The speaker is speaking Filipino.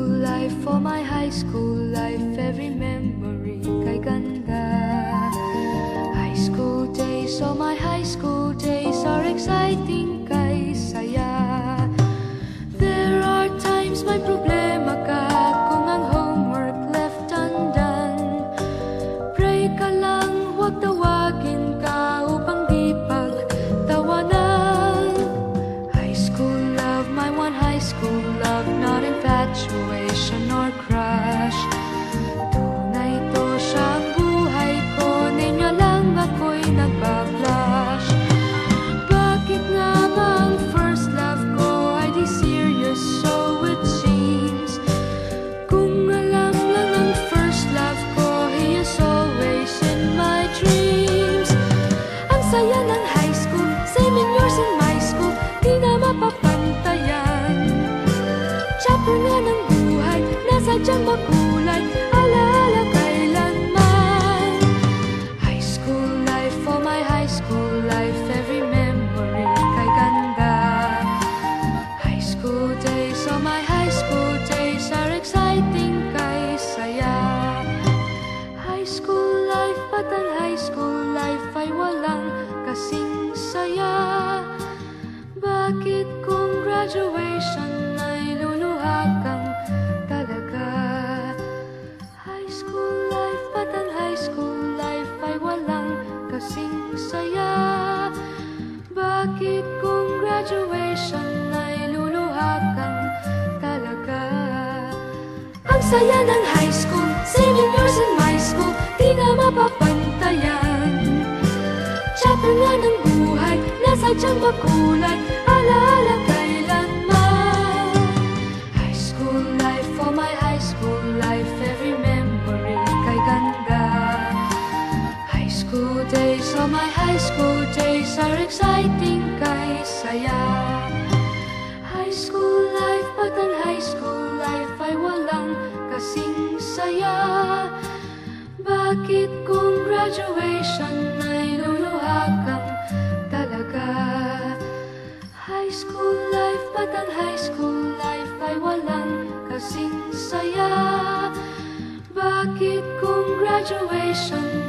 school life, for my high school life, every memory kay ganda. High school days, oh my high school days are exciting kay saya. There are times may problema ka kung ang homework left undone. Pray ka lang, huwag tawagin ka upang di pagtawanan. High school love, my one high school love, not infatuation or crush. Tunay to siyang buhay ko, ninya lang ako'y nagbablush. Bakit nga ba ang first love ko ay di serious, so it seems? Kung alam lang ang first love ko, he is always in my dreams. Ang saya ng high school, 7 years in my school, di na mapapantayan. Chapter nga ng buhay, nasadyang makulay, alaala kailanman. High school life, for my high school life, every memory kay ganda. High school days, oh my high school days are exciting kay saya. High school life, but ang high school life ay walang kasing saya. Bakit kung graduation ay luluha kang talaga? High school life, but ang high school life ay walang kasing saya. Bakit kung graduation ay luluha kang talaga? Ang saya ng high school, 7 years in my school, di na mapapantayan. Chapter nga ng buhay, nasadyang makulay, alaala kailanman. High school life, for my high school life, every memory kay ganda. High school days, oh my high school days are exciting kay saya. High school life, but ang high school life ay walang kasing saya. Bakit kung graduation ay luluha kang talaga? High school life, but ang high school life ay walang kasing saya. Bakit kung graduation